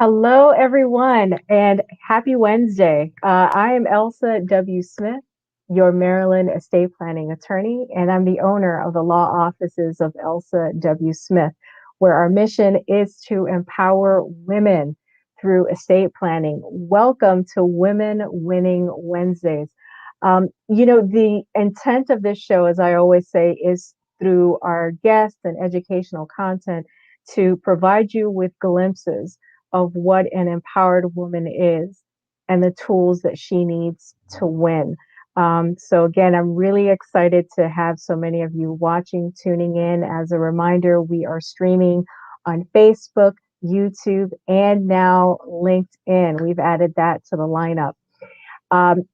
Hello, everyone, and happy Wednesday. I am Elsa W. Smith, your Maryland estate planning attorney, and I'm the owner of the law offices of Elsa W. Smith, where our mission is to empower women through estate planning. Welcome to Women Winning Wednesdays. The intent of this show, as I always say, is through our guests and educational content to provide you with glimpses of what an empowered woman is and the tools that she needs to win. So again, I'm really excited to have so many of you watching, tuning in. As a reminder, we are streaming on Facebook, YouTube, and now LinkedIn. We've added that to the lineup. Um,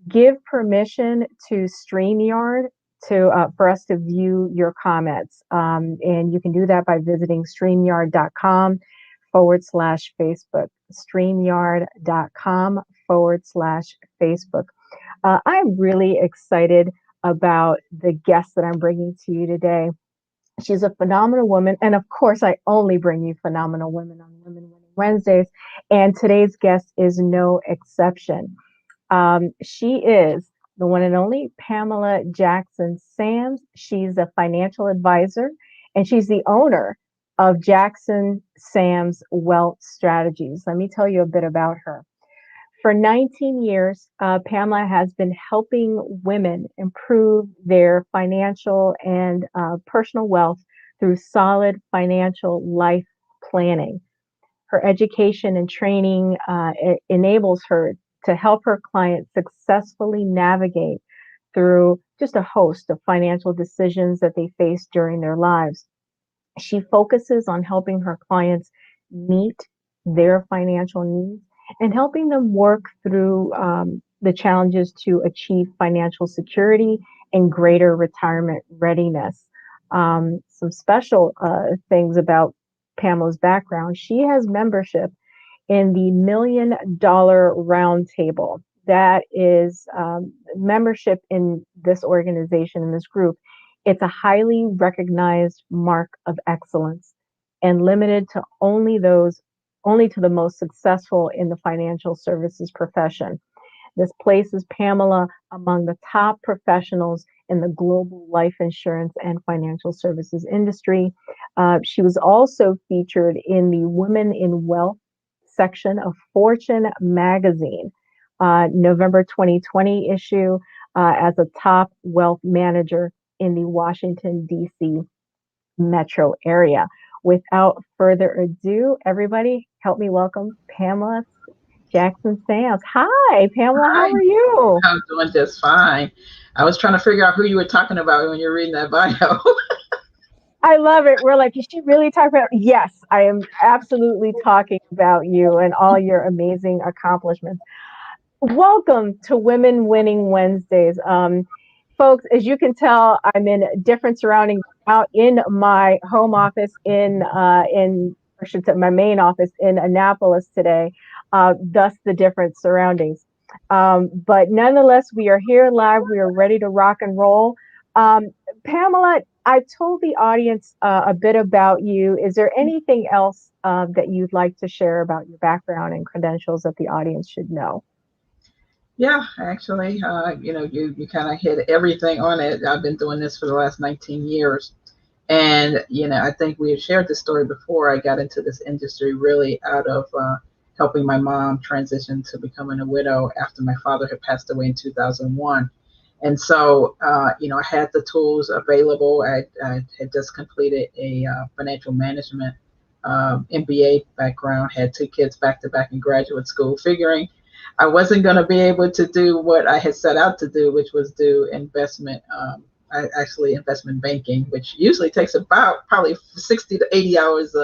Give permission to StreamYard to for us to view your comments. And you can do that by visiting StreamYard.com/Facebook. StreamYard.com/Facebook. I'm really excited about the guest that I'm bringing to you today. She's a phenomenal woman. And of course, I only bring you phenomenal women on Women Winning Wednesdays. And today's guest is no exception. She is the one and only Pamela Jackson Sams. She's a financial advisor and she's the owner of Jackson Sams Wealth Strategies. Let me tell you a bit about her. For 19 years, Pamela has been helping women improve their financial and personal wealth through solid financial life planning. Her education and training enables her to help her clients successfully navigate through just a host of financial decisions that they face during their lives. She focuses on helping her clients meet their financial needs and helping them work through the challenges to achieve financial security and greater retirement readiness. Some special things about Pamela's background: she has membership in the $1 Million Roundtable. That is membership in this organization, in this group. It's a highly recognized mark of excellence and limited to only to the most successful in the financial services profession. This places Pamela among the top professionals in the global life insurance and financial services industry. She was also featured in the Women in Wealth section of Fortune magazine, November 2020 issue, as a top wealth manager in the Washington, D.C. metro area. Without further ado, everybody, help me welcome Pamela Jackson Sams. Hi, Pamela. Hi, How are you? I'm doing just fine. I was trying to figure out who you were talking about when you were reading that bio. I love it. We're like, is she really talking about? Yes, I am absolutely talking about you and all your amazing accomplishments. Welcome to Women Winning Wednesdays. Folks, as you can tell, I'm in different surroundings out in my home office I should say my main office in Annapolis today, thus the different surroundings. But nonetheless, we are here live. We are ready to rock and roll. Um, Pamela, I told the audience a bit about you. Is there anything else that you'd like to share about your background and credentials that the audience should know? Yeah, actually, you kind of hit everything on it. I've been doing this for the last 19 years. And, I think we have shared this story before. I got into this industry really out of helping my mom transition to becoming a widow after my father had passed away in 2001. And so, I had the tools available. I had just completed a financial management MBA background, had two kids back to back in graduate school, figuring I wasn't going to be able to do what I had set out to do, which was do investment. Actually investment banking, which usually takes about probably 60 to 80 hours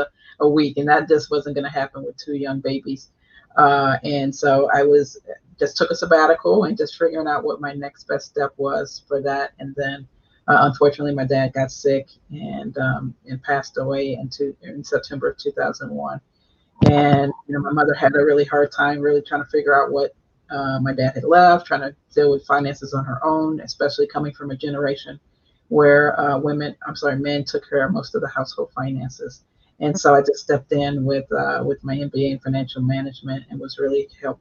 a week. And that just wasn't going to happen with two young babies. And so I was just took a sabbatical and just figuring out what my next best step was for that. And then unfortunately, my dad got sick and passed away in September of 2001. And my mother had a really hard time really trying to figure out what my dad had left, trying to deal with finances on her own, especially coming from a generation where men took care of most of the household finances. And so I just stepped in with my MBA in financial management and was really help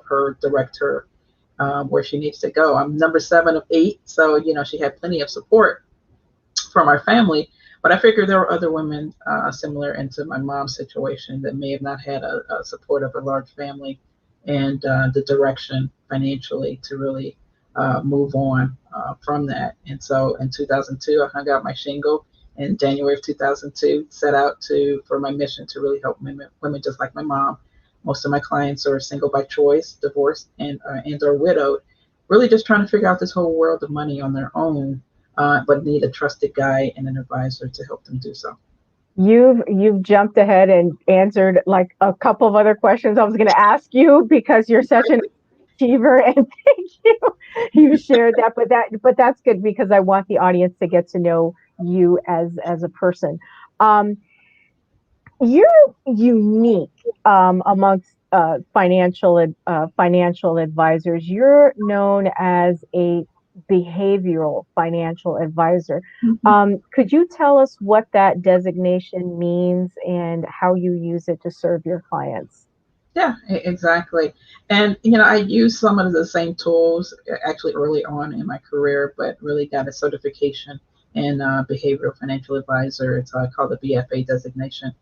her direct her where she needs to go. I'm number 7 of 8, so she had plenty of support from our family. But I figured there were other women similar into my mom's situation that may have not had a support of a large family and the direction financially to really move on from that. And so in 2002, I hung out my shingle. In January of 2002, set out for my mission to really help women just like my mom. Most of my clients are single by choice, divorced, and or widowed, really just trying to figure out this whole world of money on their own, but need a trusted guide and an advisor to help them do so. You've jumped ahead and answered like a couple of other questions I was going to ask you because you're such an achiever, and thank you. You shared that, but that's good because I want the audience to get to know you as a person. Um, you're unique amongst financial advisors. You're known as a behavioral financial advisor. Mhm. Could you tell us what that designation means and how you use it to serve your clients? Yeah, exactly. And I used some of the same tools actually early on in my career, but really got a certification in behavioral financial advisor. It's called the BFA designation.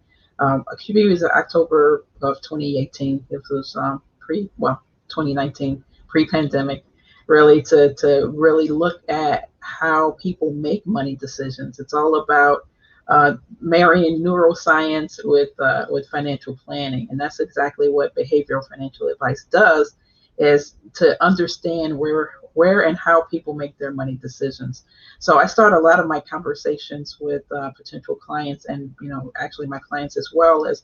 QB was October of 2018. It was 2019, pre-pandemic, really to really look at how people make money decisions. It's all about marrying neuroscience with financial planning, and that's exactly what behavioral financial advice does, is to understand where and how people make their money decisions. So I start a lot of my conversations with potential clients, and actually my clients as well, as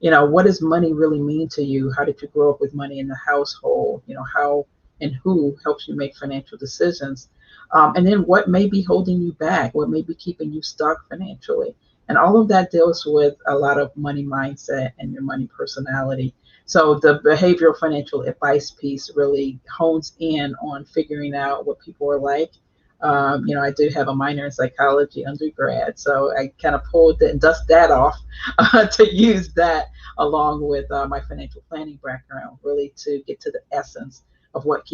what does money really mean to you? How did you grow up with money in the household? How and who helps you make financial decisions? And then what may be holding you back? What may be keeping you stuck financially? And all of that deals with a lot of money mindset and your money personality. So the behavioral financial advice piece really hones in on figuring out what people are like. I do have a minor in psychology undergrad, so I kind of pulled and dust that off to use that along with my financial planning background, really to get to the essence of what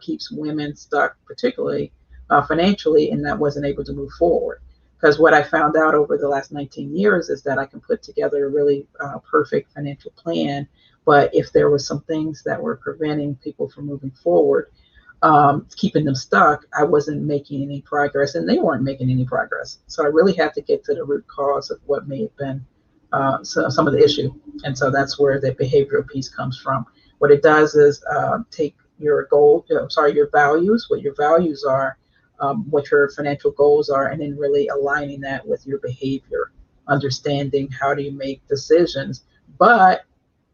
keeps women stuck, particularly financially, and that wasn't able to move forward. Because what I found out over the last 19 years is that I can put together a really perfect financial plan, but if there were some things that were preventing people from moving forward, keeping them stuck, I wasn't making any progress, and they weren't making any progress. So I really had to get to the root cause of what may have been some of the issue, and so that's where the behavioral piece comes from. What it does is take your your values, what your values are, what your financial goals are, and then really aligning that with your behavior, understanding how do you make decisions, but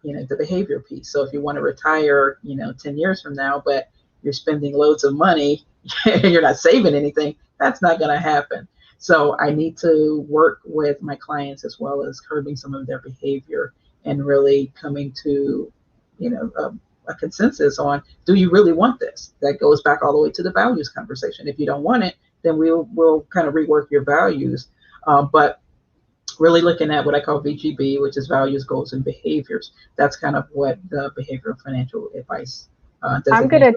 the behavior piece. So if you want to retire, 10 years from now, but you're spending loads of money and you're not saving anything, that's not going to happen. So I need to work with my clients as well as curbing some of their behavior and really coming to, a consensus on, do you really want this? That goes back all the way to the values conversation. If you don't want it, then we'll kind of rework your values. But really looking at what I call VGB, which is values, goals, and behaviors. That's kind of what the behavioral financial advice designation.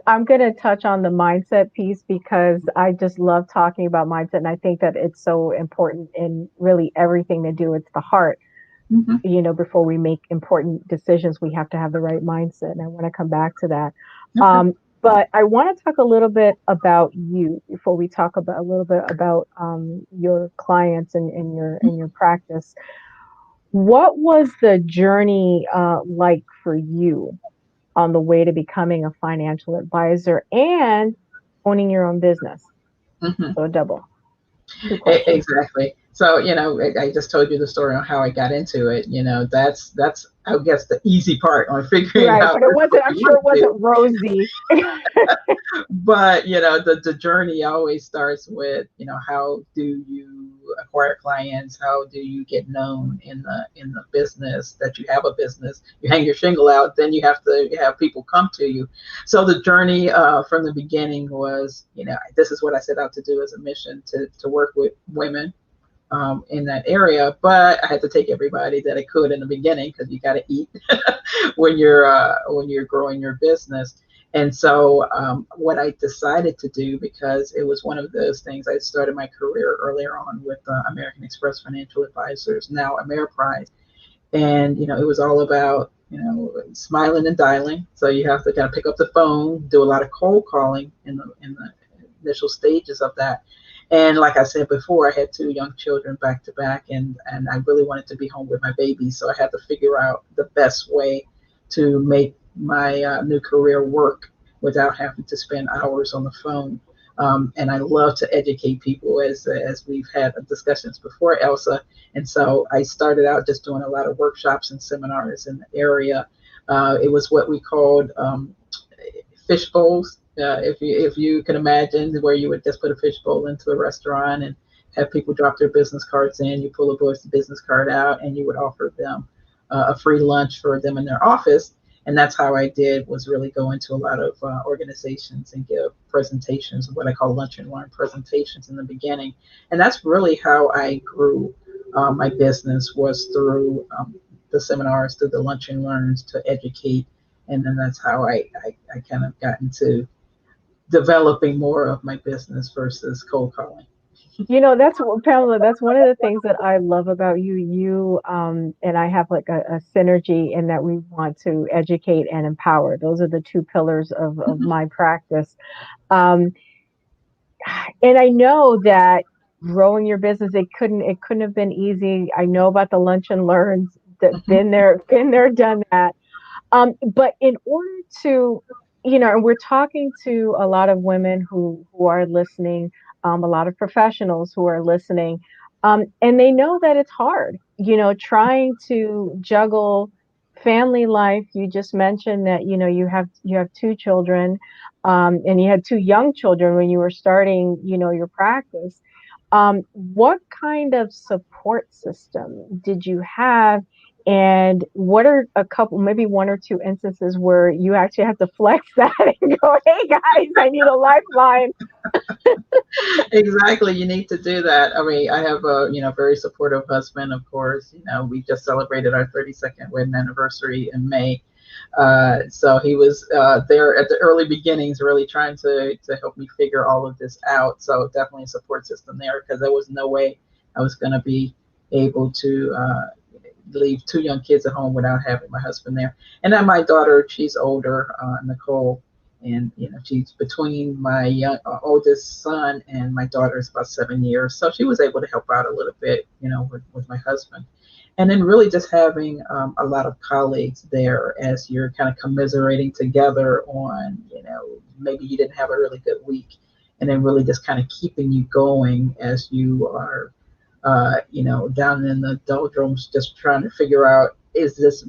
I'm gonna touch on the mindset piece because I just love talking about mindset, and I think that it's so important in really everything to do. It's the heart. Mm-hmm. Before we make important decisions, we have to have the right mindset, and I want to come back to that. Okay. But I want to talk a little bit about you before we talk about a little bit about your clients and your practice. What was the journey like for you on the way to becoming a financial advisor and owning your own business? Mm-hmm. So double, two questions. Exactly. So, I just told you the story on how I got into it. That's I guess the easy part on figuring Right, out but it this is what wasn't. I'm you sure want it to do. wasn't rosy. But the journey always starts with, how do you acquire clients? How do you get known in the business that you have a business? You hang your shingle out, then you have to have people come to you. So the journey from the beginning was, this is what I set out to do as a mission, to work with women in that area, but I had to take everybody that I could in the beginning because you got to eat when you're growing your business. And so what I decided to do, because it was one of those things, I started my career earlier on with American Express Financial Advisors, now Ameriprise, and it was all about smiling and dialing. So you have to kind of pick up the phone, do a lot of cold calling in the initial stages of that. And like I said before, I had two young children back to back, and I really wanted to be home with my babies. So I had to figure out the best way to make my new career work without having to spend hours on the phone. And I love to educate people, as we've had discussions before, Elsa. And so I started out just doing a lot of workshops and seminars in the area. It was what we called fish bowls. If you can imagine, where you would just put a fish bowl into a restaurant and have people drop their business cards in. You pull a business card out, and you would offer them a free lunch for them in their office. And that's how I did, was really go into a lot of organizations and give presentations, what I call lunch and learn presentations in the beginning. And that's really how I grew my business, was through the seminars, through the lunch and learns, to educate. And then that's how I kind of got into developing more of my business versus cold calling. Pamela, that's one of the things that I love about you. And I have like a synergy in that we want to educate and empower. Those are the two pillars of my practice. Um, and I know that growing your business, it couldn't have been easy. I know about the lunch and learns, that been there, done that. But in order to, and we're talking to a lot of women who are listening, a lot of professionals who are listening, and they know that it's hard, trying to juggle family life. You just mentioned that, you have two children, and you had two young children when you were starting, your practice. What kind of support system did you have? And what are a couple, maybe one or two instances where you actually have to flex that and go, hey guys, I need a lifeline? Exactly, you need to do that. I mean, I have a very supportive husband. Of course, we just celebrated our 32nd wedding anniversary in May. So he was there at the early beginnings, really trying to help me figure all of this out. So definitely a support system there, because there was no way I was going to be able to leave two young kids at home without having my husband there. And then my daughter, she's older, Nicole, and she's between my oldest son and my daughter is about 7 years, so she was able to help out a little bit, with my husband. And then really just having a lot of colleagues there, as you're kind of commiserating together on, maybe you didn't have a really good week, and then really just kind of keeping you going as you are down in the doldrums, just trying to figure out, is this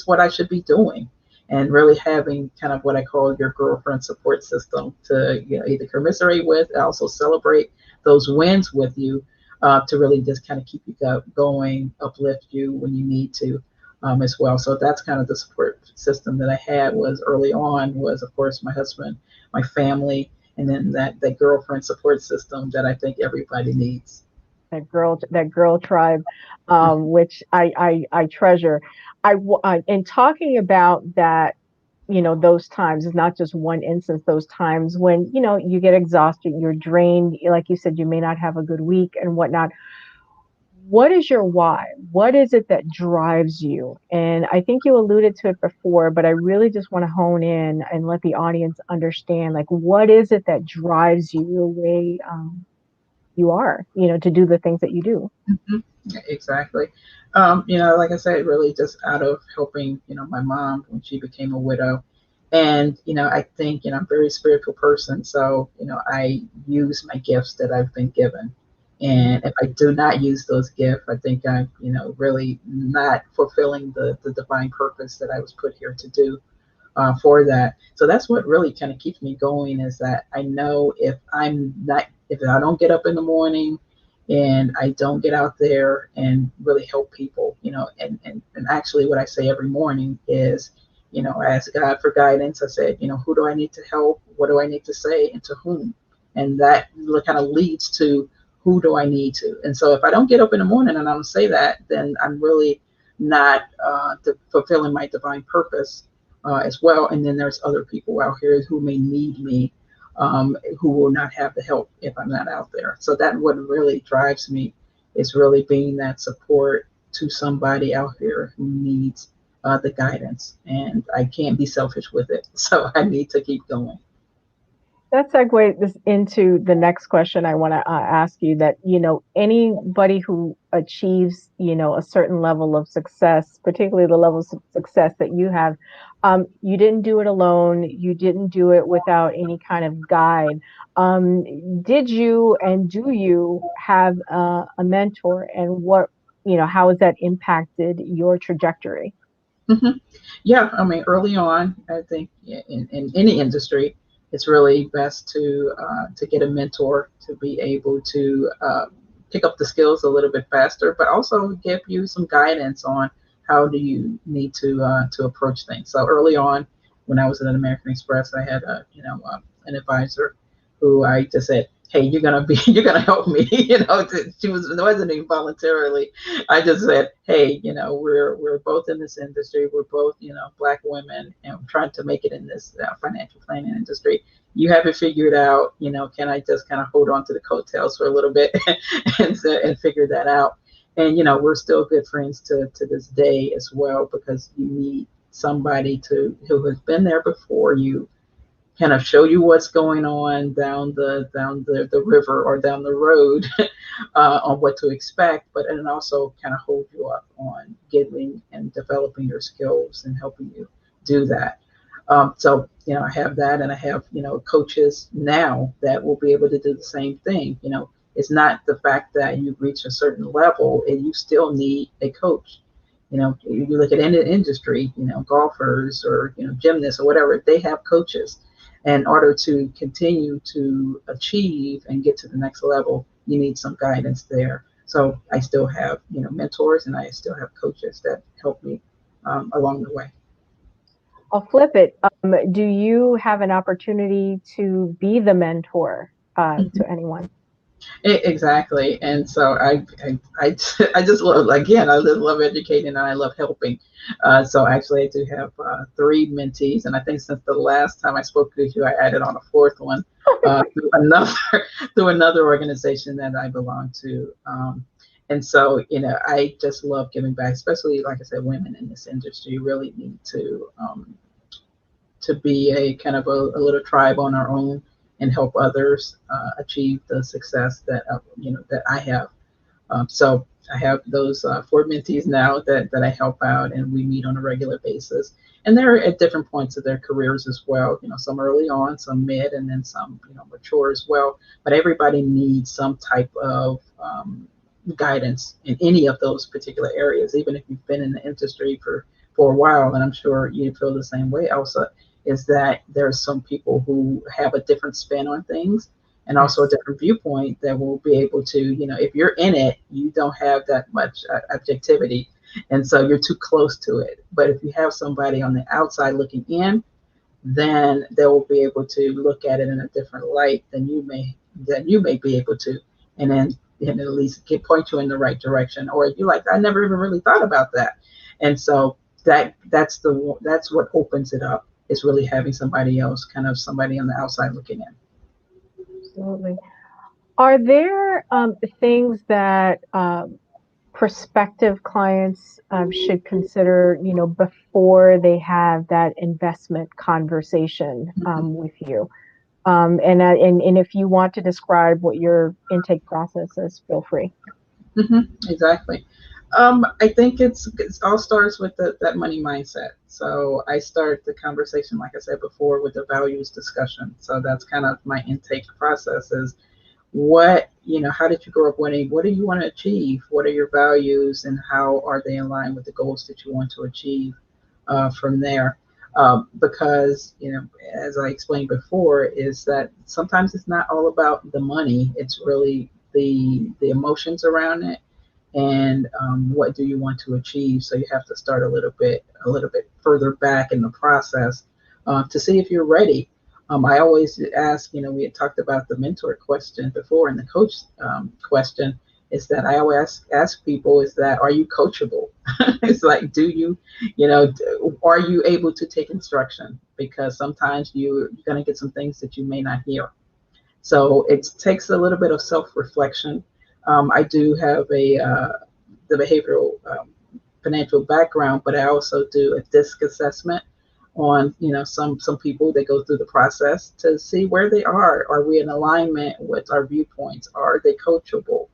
what I should be doing? And really having kind of what I call your girlfriend support system to either commiserate with, and also celebrate those wins with you, to really just kind of keep you going, uplift you when you need to, as well. So that's kind of the support system that I had, was early on, was of course my husband, my family, and then that girlfriend support system that I think everybody needs. That girl tribe, which I treasure. In talking about that, those times, it's not just one instance. Those times when you get exhausted, you're drained, like you said, you may not have a good week and whatnot. What is your why? What is it that drives you? And I think you alluded to it before, but I really just want to hone in and let the audience understand, like, what is it that drives you the way you are, to do the things that you do. Mhm. Yeah, exactly. Like I said, really just out of helping, my mom when she became a widow. And, I think, I'm a very spiritual person. So, I use my gifts that I've been given. And if I do not use those gifts, I think I'm, really not fulfilling the divine purpose that I was put here to do, for that. So that's what really kind of keeps me going, is that I know if I don't get up in the morning and I don't get out there and really help people, and actually what I say every morning is, I ask God for guidance. I said, who do I need to help? What do I need to say, and to whom? And that kind of leads to who do I need to? And so if I don't get up in the morning and I don't say that, then I'm really not fulfilling my divine purpose as well. And then there's other people out here who may need me, who will not have the help if I'm not out there. So that what really drives me is really being that support to somebody out here who needs the guidance. And I can't be selfish with it. So I need to keep going. That segues this into the next question I want to ask you, that, anybody who achieves, a certain level of success, particularly the levels of success that you have, you didn't do it alone. You didn't do it without any kind of guide. Did you and do you have a mentor, and how has that impacted your trajectory? Mhm. Yeah, I mean, early on, I think in any industry, it's really best to get a mentor to be able to pick up the skills a little bit faster, but also give you some guidance on how do you need to approach things. So early on, when I was at American Express, I had an advisor who I just said, "Hey, you're gonna help me." She was it wasn't even voluntarily. I just said, "Hey, we're both in this industry. We're both, Black women, and trying to make it in this financial planning industry. You have it figured out. Can I just kind of hold on to the coattails for a little bit and figure that out?" And we're still good friends to this day as well, because you need somebody who has been there before you, kind of show you what's going on down the river or down the road, on what to expect, but and also kind of hold you up on getting and developing your skills and helping you do that. So I have that, and I have coaches now that will be able to do the same thing. It's not the fact that you reach a certain level and you still need a coach. You look at any industry, golfers or gymnasts or whatever, they have coaches. In order to continue to achieve and get to the next level, you need some guidance there. So I still have mentors, and I still have coaches that help me along the way. I'll flip it. Do you have an opportunity to be the mentor to anyone? Exactly. And so I I just love, again, I just love educating and I love helping. So actually, I do have three mentees, and I think since the last time I spoke with you, I added on a fourth one through another through another organization that I belong to. And so, I just love giving back, especially, like I said, women in this industry really need to be a kind of a little tribe on our own and help others achieve the success that I have. So I have those four mentees now that I help out, and we meet on a regular basis. And they're at different points of their careers as well. Some early on, some mid, and then some mature as well. But everybody needs some type of guidance in any of those particular areas, even if you've been in the industry for a while. And I'm sure you feel the same way, Elsa, is that there's some people who have a different spin on things and also a Yes. different viewpoint that will be able to, if you're in it, you don't have that much objectivity. And so you're too close to it. But if you have somebody on the outside looking in, then they will be able to look at it in a different light than you may be able to, and then at least point you in the right direction. Or you like, I never even really thought about that. And so that's what opens it up, is really having somebody else, kind of somebody on the outside looking in. Absolutely. Are there things that prospective clients should consider, before they have that investment conversation with you? And if you want to describe what your intake process is, feel free. Exactly. I think it all starts with that money mindset. So I start the conversation, like I said before, with the values discussion. So that's kind of my intake process, is how did you grow up winning? What do you want to achieve? What are your values, and how are they in line with the goals that you want to achieve from there? Because, as I explained before, is that sometimes it's not all about the money. It's really the emotions around it, and what do you want to achieve. So you have to start a little bit further back in the process to see if you're ready. I always ask, we had talked about the mentor question before and the coach question, is that I always ask people is that, are you coachable? It's like, do you, are you able to take instruction? Because sometimes you're going to get some things that you may not hear. So it takes a little bit of self-reflection. I do have the behavioral financial background, but I also do a DISC assessment on some people that go through the process to see where they are. Are we in alignment with our viewpoints? Are they coachable?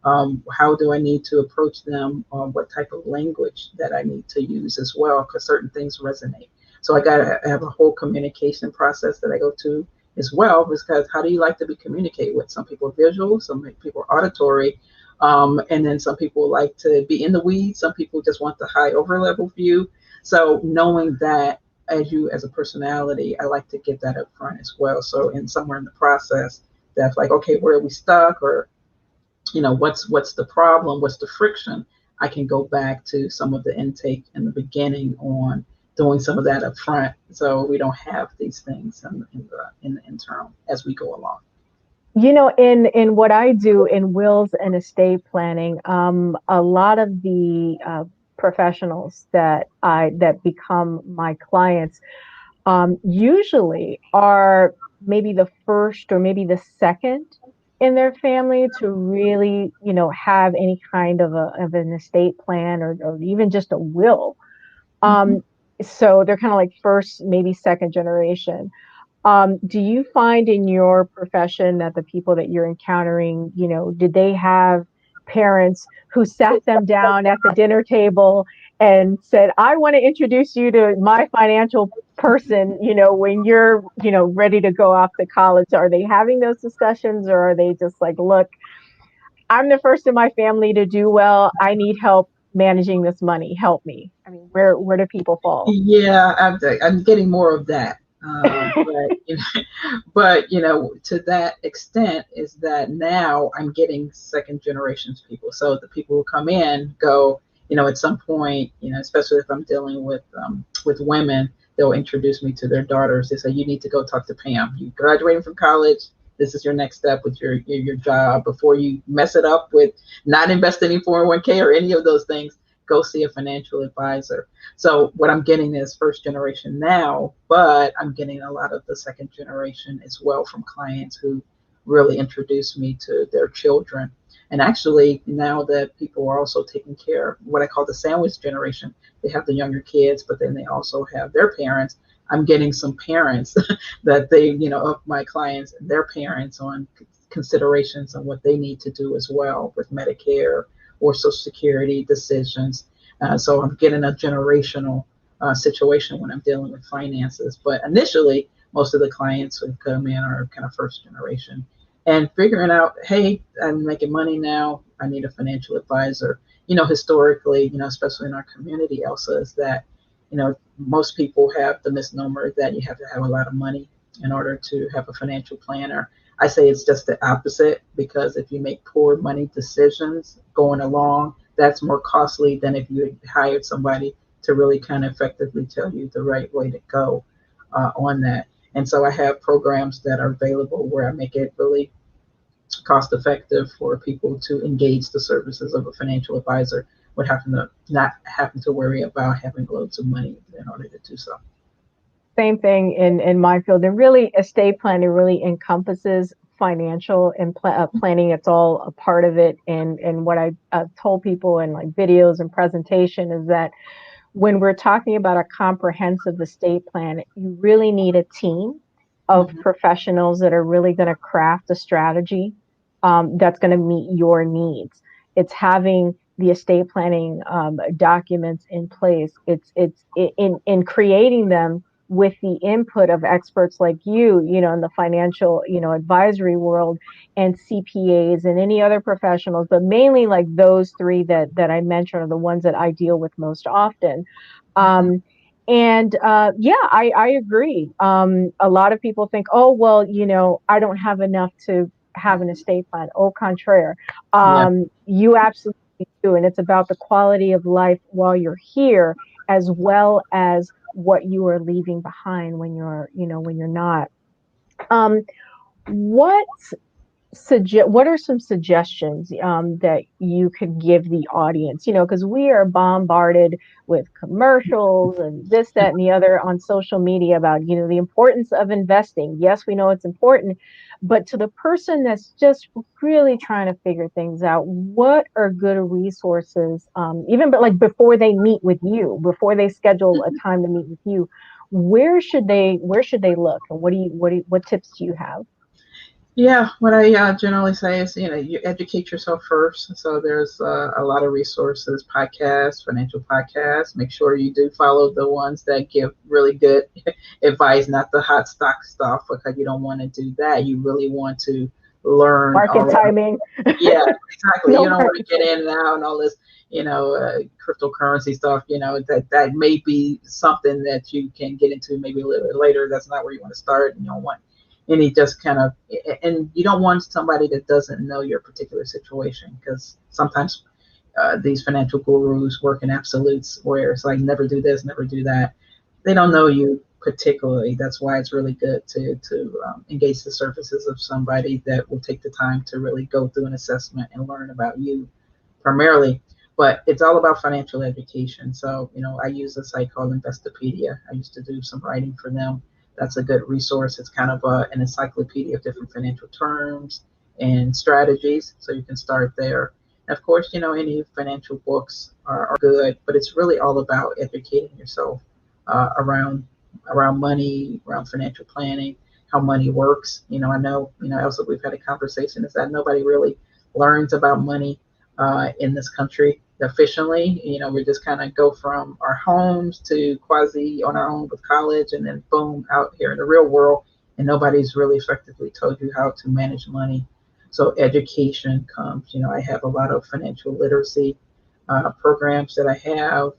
How do I need to approach them? What type of language that I need to use as well, because certain things resonate. So I got to have a whole communication process that I go to as well, because how do you like to be communicated with? Some people are visual, some people are auditory, and then some people like to be in the weeds. Some people just want the high over level view. So knowing that as a personality, I like to get that up front as well. So in somewhere in the process, that's like, okay, where are we stuck, or what's the problem, what's the friction, I can go back to some of the intake in the beginning on doing some of that up front, so we don't have these things in the internal as we go along. In what I do in wills and estate planning, a lot of the professionals that become my clients usually are maybe the first or maybe the second in their family to really, have any kind of an estate plan, or even just a will. Mm-hmm. Um, so they're kind of like first, maybe second generation. Do you find in your profession that the people that you're encountering, did they have parents who sat them down at the dinner table and said, I want to introduce you to my financial person, when you're, ready to go off to college? Are they having those discussions, or are they just like, look, I'm the first in my family to do well. I need help managing this money. Help me. I mean, where do people fall? Yeah, I'm getting more of that. But to that extent is that now I'm getting second generations people. So the people who come in go, at some point, especially if I'm dealing with women, they'll introduce me to their daughters. They say, you need to go talk to Pam. You graduated from college. This is your next step with your job. Before you mess it up with not investing in 401k or any of those things, go see a financial advisor. So what I'm getting is first generation now, but I'm getting a lot of the second generation as well from clients who really introduced me to their children. And actually, now that people are also taking care of what I call the sandwich generation, they have the younger kids, but then they also have their parents. I'm getting some parents that they, of my clients, their parents on considerations on what they need to do as well with Medicare or Social Security decisions. So I'm getting a generational situation when I'm dealing with finances. But initially, most of the clients who come in are kind of first generation and figuring out, hey, I'm making money now. I need a financial advisor. Historically, especially in our community, Elsa, is that, most people have the misnomer that you have to have a lot of money in order to have a financial planner. I say it's just the opposite, because if you make poor money decisions going along, that's more costly than if you hired somebody to really kind of effectively tell you the right way to go on that. And so I have programs that are available where I make it really cost effective for people to engage the services of a financial advisor with having to not having to worry about having loads of money in order to do so. Same thing in my field. And really, estate planning really encompasses financial and planning. It's all a part of it. And what I told people in like videos and presentation is that when we're talking about a comprehensive estate plan, you really need a team of Mm-hmm. professionals that are really going to craft a strategy that's going to meet your needs. It's having the estate planning documents in place. It's in creating them with the input of experts like you, in the financial, advisory world, and CPAs and any other professionals, but mainly like those three that I mentioned are the ones that I deal with most often. Um, and yeah, I agree. A lot of people think, oh, well, I don't have enough to have an estate plan. Au contraire, Yeah. you absolutely do. And it's about the quality of life while you're here, as well as what you are leaving behind when you're not. Um, what what are some suggestions that you could give the audience? Because we are bombarded with commercials and this, that, and the other on social media about the importance of investing. Yes, we know it's important, but to the person that's just really trying to figure things out, what are good resources? Even but like before they meet with you, before they schedule a time to meet with you, where should they look, and what tips do you have? Yeah, what I generally say is, you educate yourself first. So there's a lot of resources, podcasts, financial podcasts. Make sure you do follow the ones that give really good advice, not the hot stock stuff, because you don't want to do that. You really want to learn Market all of, timing. yeah, exactly. You No don't want to market get timing. in and out and all this, cryptocurrency stuff. That may be something that you can get into maybe a little bit later. That's not where you want to start. And you don't want any just kind of, and you don't want somebody that doesn't know your particular situation, because sometimes these financial gurus work in absolutes where it's like never do this, never do that. They don't know you particularly. That's why it's really good to engage the services of somebody that will take the time to really go through an assessment and learn about you primarily. But it's all about financial education. So, I use a site called Investopedia. I used to do some writing for them. That's a good resource. It's kind of an encyclopedia of different financial terms and strategies. So you can start there. And of course, any financial books are good, but it's really all about educating yourself around money, around financial planning, how money works. I know, Elsa, we've had a conversation is that nobody really learns about money in this country efficiently. We just kind of go from our homes to quasi on our own with college, and then boom, out here in the real world, and nobody's really effectively told you how to manage money. So education comes. I have a lot of financial literacy programs that I have.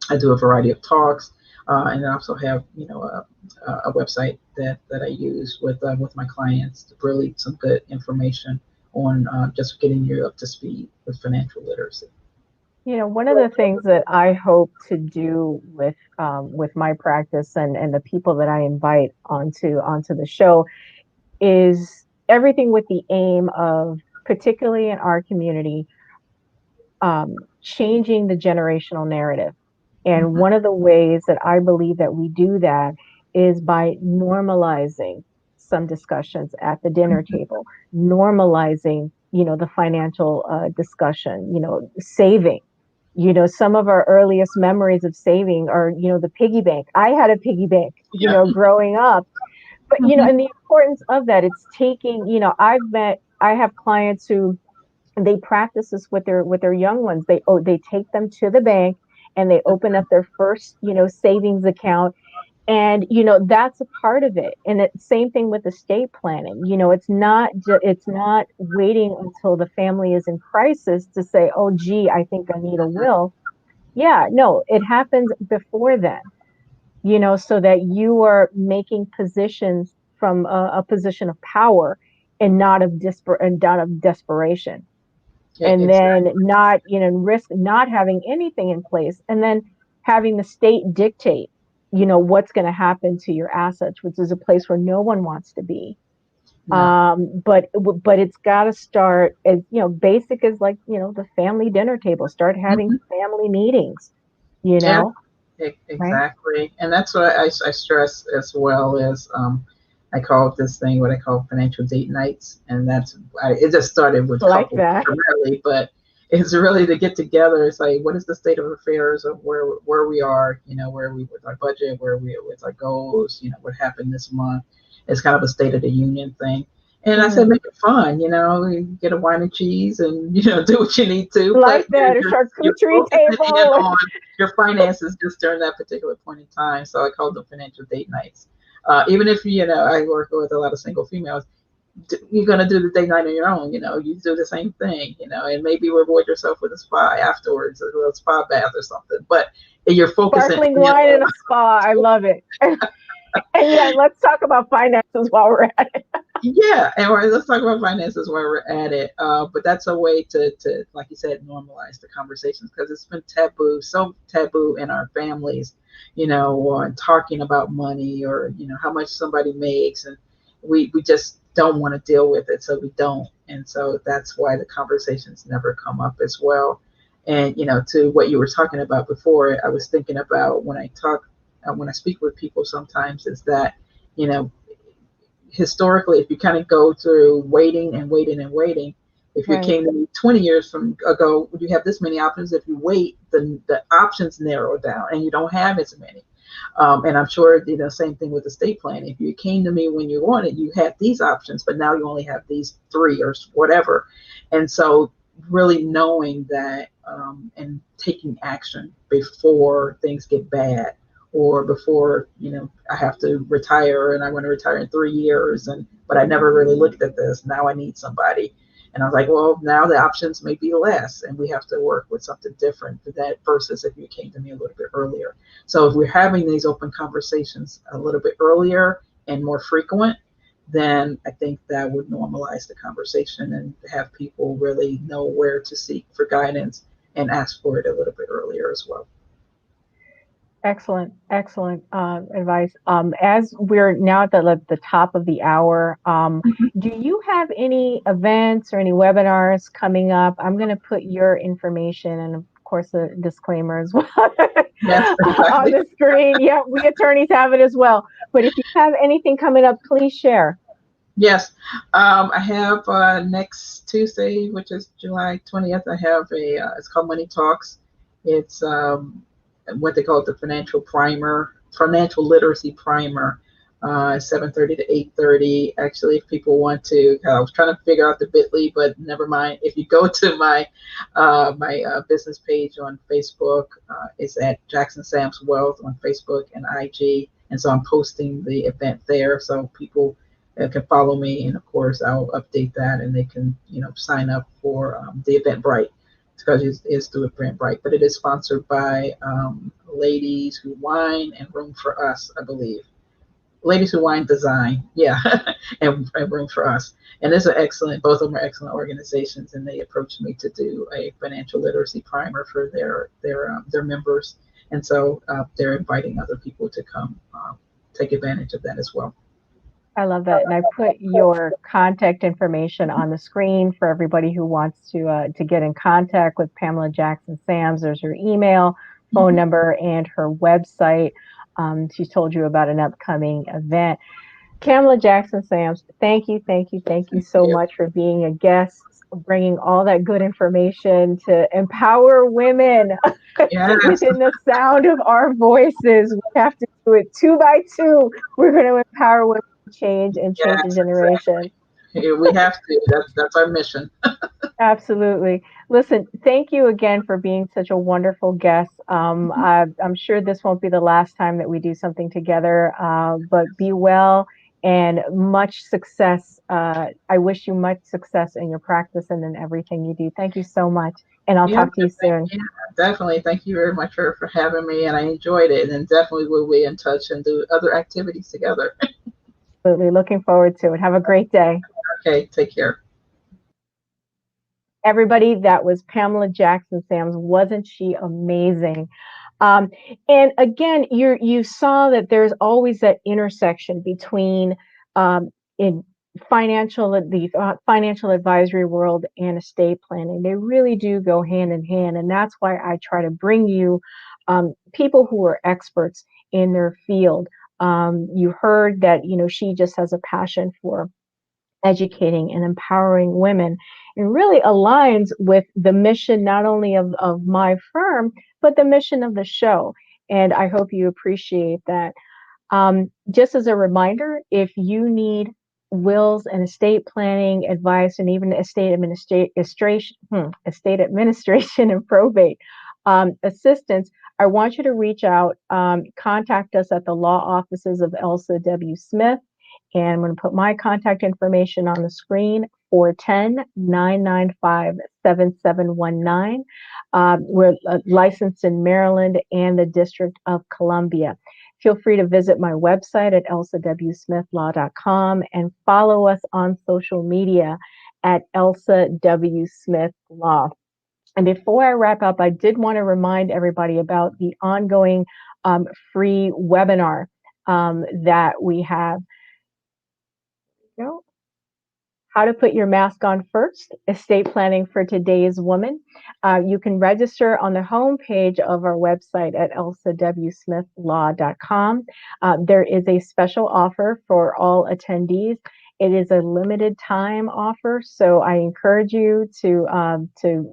I do a variety of talks, and I also have a website that I use with my clients to really some good information on just getting you up to speed with financial literacy. One of the things that I hope to do with my practice and the people that I invite onto the show is everything with the aim of, particularly in our community, changing the generational narrative. And Mhm. one of the ways that I believe that we do that is by normalizing some discussions at the dinner Mhm. table, normalizing, the financial discussion, saving. Some of our earliest memories of saving are, the piggy bank. I had a piggy bank, Yeah. growing up. But, Mhm. and the importance of that, it's taking, I have clients who they practice this with their young ones. They take them to the bank and they open up their first, savings account. And that's a part of it. And it's same thing with estate planning. It's not waiting until the family is in crisis to say, oh gee, I think I need a will. Yeah, no, it happens before then, so that you are making positions from a position of power and not of desperation, Yeah, and then exactly. not, risk not having anything in place, and then having the state dictate, what's going to happen to your assets, which is a place where no one wants to be. No. But it's got to start as, basic as, like, the family dinner table. Start having Mhm. family meetings, Yeah, right? exactly. And that's what I stress as well as I call this thing what I call financial date nights. And it just started with Like couples that. primarily, but it's really to get together. It's like, what is the state of affairs of where we are, where we with our budget, where we are with our goals, what happened this month. It's kind of a state of the union thing. And I said, Mhm. make it fun, you get a wine and cheese and, do what you need to, but Like that, a you're charcuterie focusing in table. on your finances just during that particular point in time. So I call them financial date nights. Even if I work with a lot of single females, you're gonna do the date night on your own. You do the same thing. And maybe reward yourself with a spa afterwards, or a spa bath or something. But you're focusing Sparkling in wine on in a spa. I love it. And yeah, let's talk about finances while we're at it. Yeah, and let's talk about finances while we're at it. But that's a way to, like you said, normalize the conversations because it's been taboo, so taboo in our families, on talking about money or how much somebody makes, and we just don't want to deal with it, so we don't, and so that's why the conversations never come up as well. And to what you were talking about before, I was thinking about when I speak with people sometimes is that you know historically, if you kind of go through waiting and waiting and waiting, if you Right. came to me 20 years from ago, you have this many options. If you wait, the options narrow down and you don't have as many. And I'm sure, same thing with estate planning. If you came to me when you wanted, you had these options, but now you only have these three or whatever. And so really knowing that and taking action before things get bad or before I have to retire and I want to retire in 3 years and but I never really looked at this. Now I need somebody. And I was like, well, now the options may be less and we have to work with something different for that versus if you came to me a little bit earlier. So if we're having these open conversations a little bit earlier and more frequent, then I think that would normalize the conversation and have people really know where to seek for guidance and ask for it a little bit earlier as well. Excellent, excellent advice. As we're now at the top of the hour, do you have any events or any webinars coming up? I'm going to put your information and, of course, a disclaimer as well Yes, on exactly. the screen. Yeah, we attorneys have it as well. But if you have anything coming up, please share. Yes, I have next Tuesday, which is July 20th. I have it's called Money Talks. It's what they call it, the financial literacy primer, 7:30 to 8:30. Actually, if people want to, I was trying to figure out the Bitly, but never mind. If you go to my business page on Facebook, it's at Jackson Sam's Wealth on Facebook and IG, and so I'm posting the event there, so people can follow me, and of course I'll update that, and they can sign up for the Eventbrite because it's through Eventbrite, but it is sponsored by Ladies Who Wine and Room for Us, I believe. Ladies Who Wine Design, yeah, and Room for Us, and it's an excellent. Both of them are excellent organizations, and they approached me to do a financial literacy primer for their members, and so they're inviting other people to come take advantage of that as well. I love that. And I put your contact information on the screen for everybody who wants to get in contact with Pamela Jackson Sams. There's her email, phone Mhm. number, and her website. She's told you about an upcoming event. Pamela Jackson Sams, thank you, thank you, thank you Thank so you. much for being a guest, bringing all that good information to empower women Yes, within the sound of our voices. We have to do it two by two. We're going to empower women to change and change a yes, exactly. generation. Yeah, we have to. That's our mission. Absolutely. Listen, thank you again for being such a wonderful guest. I'm sure this won't be the last time that we do something together, but be well and much success. I wish you much success in your practice and in everything you do. Thank you so much. And I'll Yeah, talk to you soon. yeah, definitely. Thank you very much for having me, and I enjoyed it. And definitely we'll be in touch and do other activities together. Absolutely. Looking forward to it. Have a great day. Okay, take care. Everybody, that was Pamela Jackson Sams. Wasn't she amazing? Um, and again, you saw that there's always that intersection between in financial advisory world and estate planning. They really do go hand in hand, and that's why I try to bring you people who are experts in their field. You heard that she just has a passion for educating and empowering women and really aligns with the mission not only of my firm, but the mission of the show. And I hope you appreciate that. Just as a reminder, if you need wills and estate planning advice and even estate administration and probate assistance, I want you to reach out, contact us at the law offices of Elsa W. Smith. And I'm going to put my contact information on the screen, 410-995-7719. We're licensed in Maryland and the District of Columbia. Feel free to visit my website at elsawsmithlaw.com and follow us on social media at Elsa W. Smith Law. And before I wrap up, I did want to remind everybody about the ongoing free webinar that we have. You know, how to put your mask on first, estate planning for today's woman. You can register on the homepage of our website at elsawsmithlaw.com. There is a special offer for all attendees. It is a limited time offer, so I encourage you to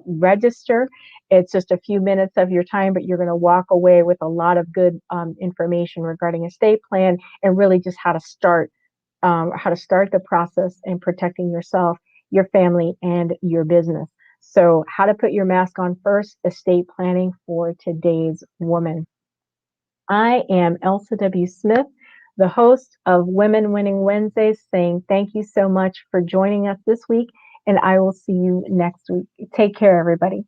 register. It's just a few minutes of your time, but you're going to walk away with a lot of good information regarding estate plan and really just how to start the process in protecting yourself, your family, and your business. So, how to put your mask on first, estate planning for today's woman. I am Elsa W. Smith, the host of Women Winning Wednesdays, saying thank you so much for joining us this week, and I will see you next week. Take care, everybody.